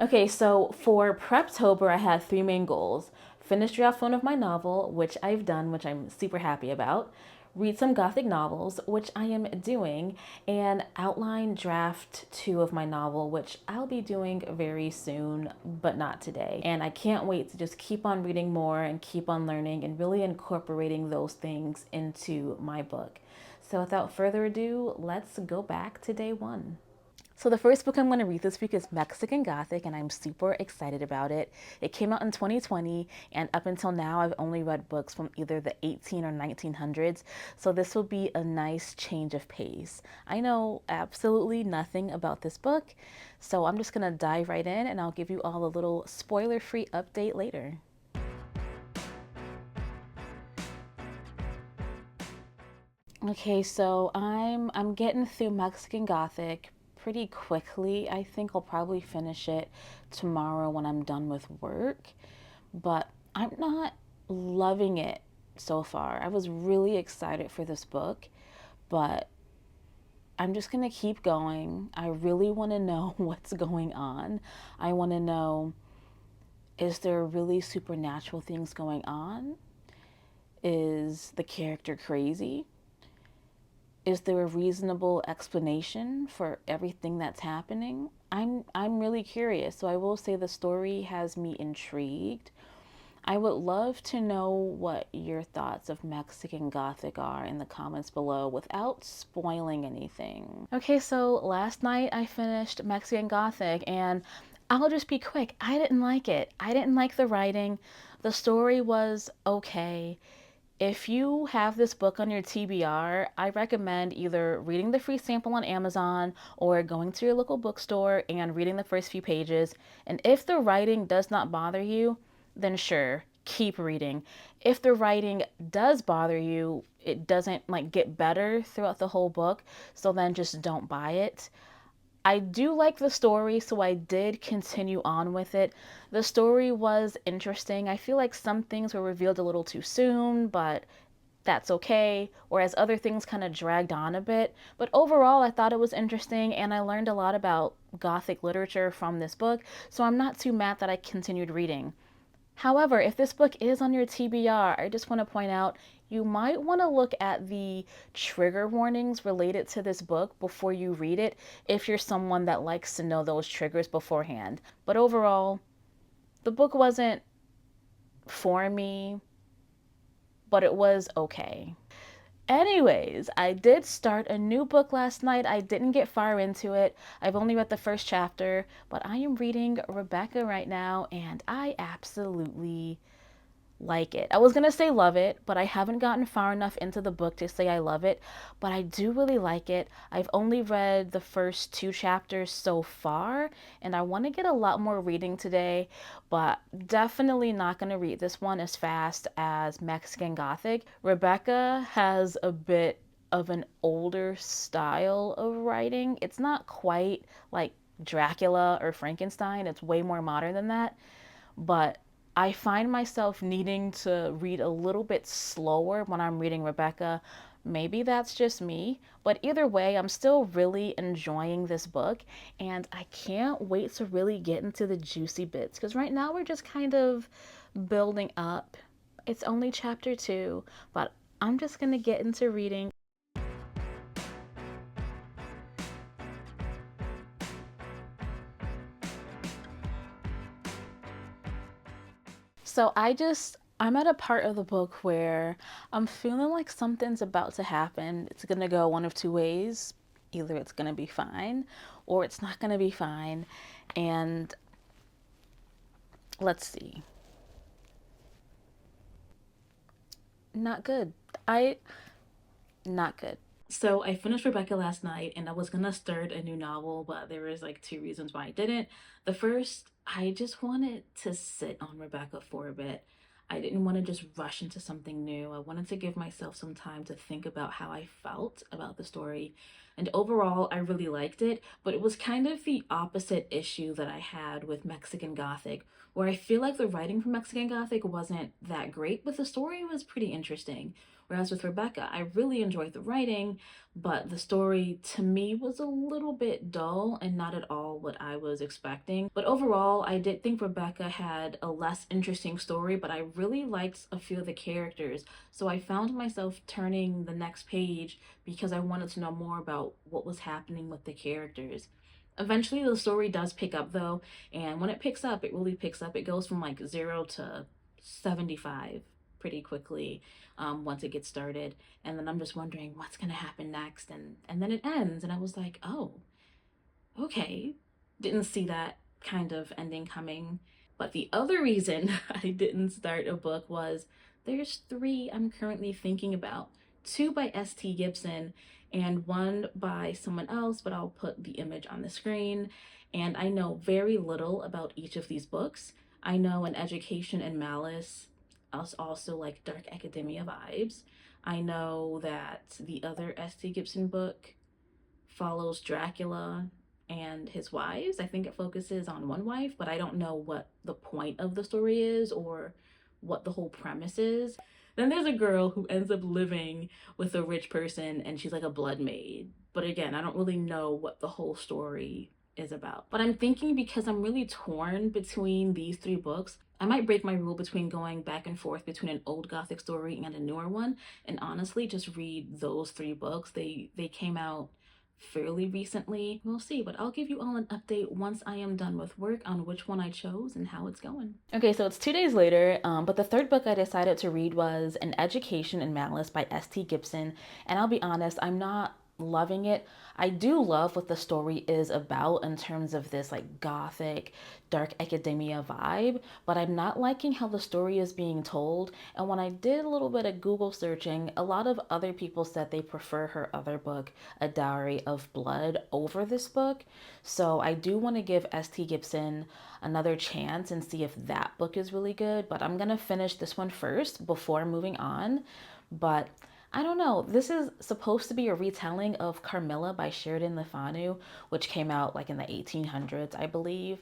Okay, so for Preptober, I had three main goals. Finish draft one of my novel, which I've done, which I'm super happy about. Read some Gothic novels, which I am doing, and outline draft two of my novel, which I'll be doing very soon, but not today. And I can't wait to just keep on reading more and keep on learning and really incorporating those things into my book. So without further ado, let's go back to day one. So the first book I'm going to read this week is Mexican Gothic, and I'm super excited about it. It came out in 2020, and up until now, I've only read books from either the 18 or 1900s, so this will be a nice change of pace. I know absolutely nothing about this book, so I'm just going to dive right in, and I'll give you all a little spoiler-free update later. Okay, so I'm getting through Mexican Gothic pretty quickly. I think I'll probably finish it tomorrow when I'm done with work, but I'm not loving it so far. I was really excited for this book, but I'm just going to keep going. I really want to know what's going on. I want to know, is there really supernatural things going on? Is the character crazy? Is there a reasonable explanation for everything that's happening? I'm really curious. So I will say the story has me intrigued. I would love to know what your thoughts of Mexican Gothic are in the comments below without spoiling anything. Okay, so last night I finished Mexican Gothic, and I'll just be quick. I didn't like it. I didn't like the writing. The story was okay. If you have this book on your TBR, I recommend either reading the free sample on Amazon or going to your local bookstore and reading the first few pages. And if the writing does not bother you, then sure, keep reading. If the writing does bother you, it doesn't like get better throughout the whole book, so then just don't buy it. I do like the story, so I did continue on with it. The story was interesting. I feel like some things were revealed a little too soon, but that's okay. Whereas other things kind of dragged on a bit. But overall, I thought it was interesting, and I learned a lot about Gothic literature from this book, so I'm not too mad that I continued reading. However, if this book is on your TBR, I just want to point out you might want to look at the trigger warnings related to this book before you read it if you're someone that likes to know those triggers beforehand. But overall, the book wasn't for me, but it was okay. Anyways, I did start a new book last night. I didn't get far into it. I've only read the first chapter, but I am reading Rebecca right now, and I absolutely like it. I was gonna say love it, but I haven't gotten far enough into the book to say I love it. But I do really like it. I've only read the first two chapters so far, and I want to get a lot more reading today, but definitely not gonna read this one as fast as Mexican Gothic. Rebecca has a bit of an older style of writing. It's not quite like Dracula or Frankenstein, it's way more modern than that, but I find myself needing to read a little bit slower when I'm reading Rebecca. Maybe that's just me, but either way, I'm still really enjoying this book, and I can't wait to really get into the juicy bits because right now we're just kind of building up. It's only chapter two, but I'm just gonna get into reading. So I'm at a part of the book where I'm feeling like something's about to happen. It's gonna go one of two ways. Either it's gonna be fine or it's not gonna be fine. And let's see. Not good. I Not good. So I finished Rebecca last night and I was gonna start a new novel, but there was like two reasons why I didn't. The first, I just wanted to sit on Rebecca for a bit. I didn't want to just rush into something new. I wanted to give myself some time to think about how I felt about the story And overall, I really liked it, but it was kind of the opposite issue that I had with Mexican Gothic, where I feel like the writing for Mexican Gothic wasn't that great, but the story was pretty interesting. Whereas with Rebecca, I really enjoyed the writing, but the story to me was a little bit dull and not at all what I was expecting. But overall, I did think Rebecca had a less interesting story, but I really liked a few of the characters. So I found myself turning the next page because I wanted to know more about what was happening with the characters. Eventually, the story does pick up though, and when it picks up, it really picks up. It goes from like 0 to 75 pretty quickly once it gets started. And then I'm just wondering what's going to happen next. And then it ends, and I was like, oh, okay. Didn't see that kind of ending coming. But the other reason I didn't start a book was there's three I'm currently thinking about. Two by S.T. Gibson and one by someone else, but I'll put the image on the screen. And I know very little about each of these books. I know An Education in Malice, also like dark academia vibes. I know that the other S.T. Gibson book follows Dracula and his wives. I think it focuses on one wife, but I don't know what the point of the story is or what the whole premise is. Then there's a girl who ends up living with a rich person and she's like a blood maid. But again, I don't really know what the whole story is about. But I'm thinking because I'm really torn between these three books, I might break my rule between going back and forth between an old Gothic story and a newer one, and honestly just read those three books. They came out fairly recently. We'll see, but I'll give you all an update once I am done with work on which one I chose and how it's going. Okay, so it's 2 days later, but the third book I decided to read was An Education in Malice by S.T. Gibson, and I'll be honest, I'm not loving it. I do love what the story is about in terms of this like gothic, dark academia vibe, but I'm not liking how the story is being told. And when I did a little bit of Google searching, a lot of other people said they prefer her other book, A Dowry of Blood, over this book. So I do want to give S.T. Gibson another chance and see if that book is really good, but I'm gonna finish this one first before moving on. But I don't know. This is supposed to be a retelling of Carmilla by Sheridan Le Fanu, which came out like in the 1800s, I believe.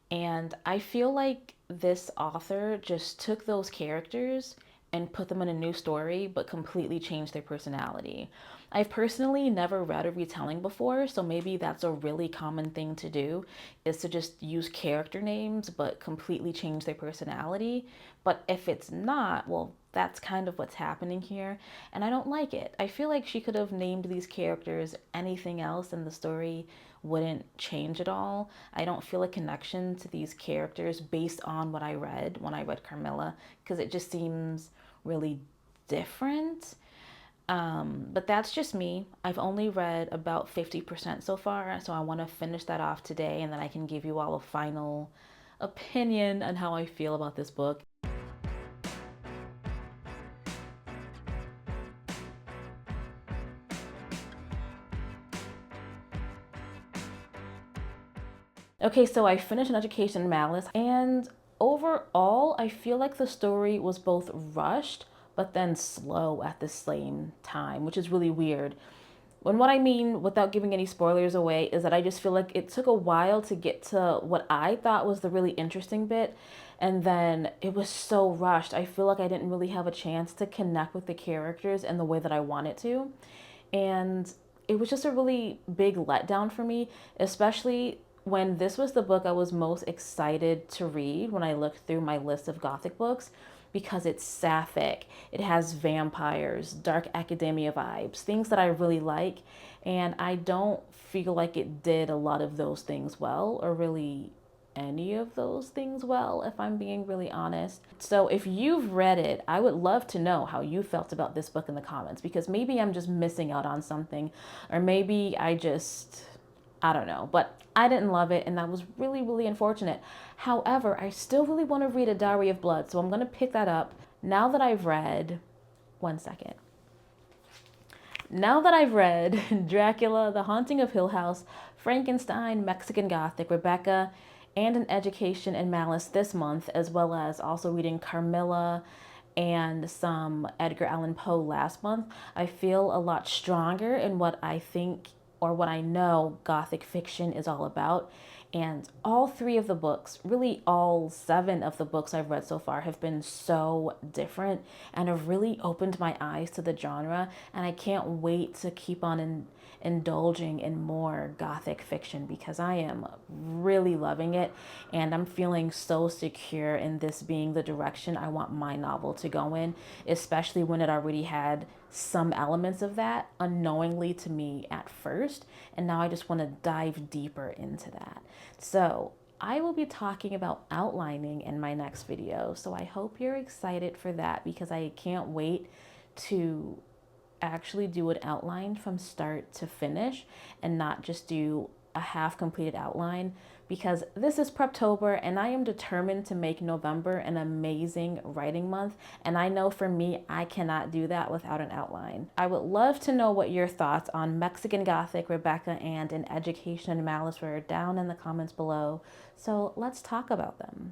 And I feel like this author just took those characters and put them in a new story, but completely changed their personality. I've personally never read a retelling before, so maybe that's a really common thing to do, is to just use character names but completely change their personality. But if it's not, well, that's kind of what's happening here, and I don't like it. I feel like she could have named these characters anything else and the story wouldn't change at all. I don't feel a connection to these characters based on what I read when I read Carmilla, because it just seems really different. But that's just me. I've only read about 50% so far, so I want to finish that off today and then I can give you all a final opinion on how I feel about this book. Okay, so I finished An Education in Malice, and overall, I feel like the story was both rushed but then slow at the same time, which is really weird. When what I mean, without giving any spoilers away, is that I just feel like it took a while to get to what I thought was the really interesting bit, and then it was so rushed. I feel like I didn't really have a chance to connect with the characters in the way that I wanted to. And it was just a really big letdown for me, especially when this was the book I was most excited to read when I looked through my list of Gothic books, because it's sapphic, it has vampires, dark academia vibes, things that I really like, and I don't feel like it did a lot of those things well, or really any of those things well, if I'm being really honest. So if you've read it, I would love to know how you felt about this book in the comments, because maybe I'm just missing out on something, or maybe I don't know, but I didn't love it, and that was really, really unfortunate. However, I still really want to read A Dowry of Blood, so I'm going to pick that up now that I've read, one second. Now that I've read Dracula, The Haunting of Hill House, Frankenstein, Mexican Gothic, Rebecca, and An Education in Malice this month, as well as also reading Carmilla and some Edgar Allan Poe last month, I feel a lot stronger in what I think or what I know Gothic fiction is all about. And all three of the books, really all seven of the books I've read so far, have been so different and have really opened my eyes to the genre. And I can't wait to keep on indulging in more Gothic fiction because I am really loving it. And I'm feeling so secure in this being the direction I want my novel to go in, especially when it already had some elements of that unknowingly to me at first. And now I just want to dive deeper into that. So I will be talking about outlining in my next video. So I hope you're excited for that because I can't wait to actually do an outline from start to finish and not just do a half completed outline, because this is Preptober and I am determined to make November an amazing writing month. And I know for me, I cannot do that without an outline. I would love to know what your thoughts on Mexican Gothic, Rebecca, and An Education in Malice were down in the comments below. So let's talk about them.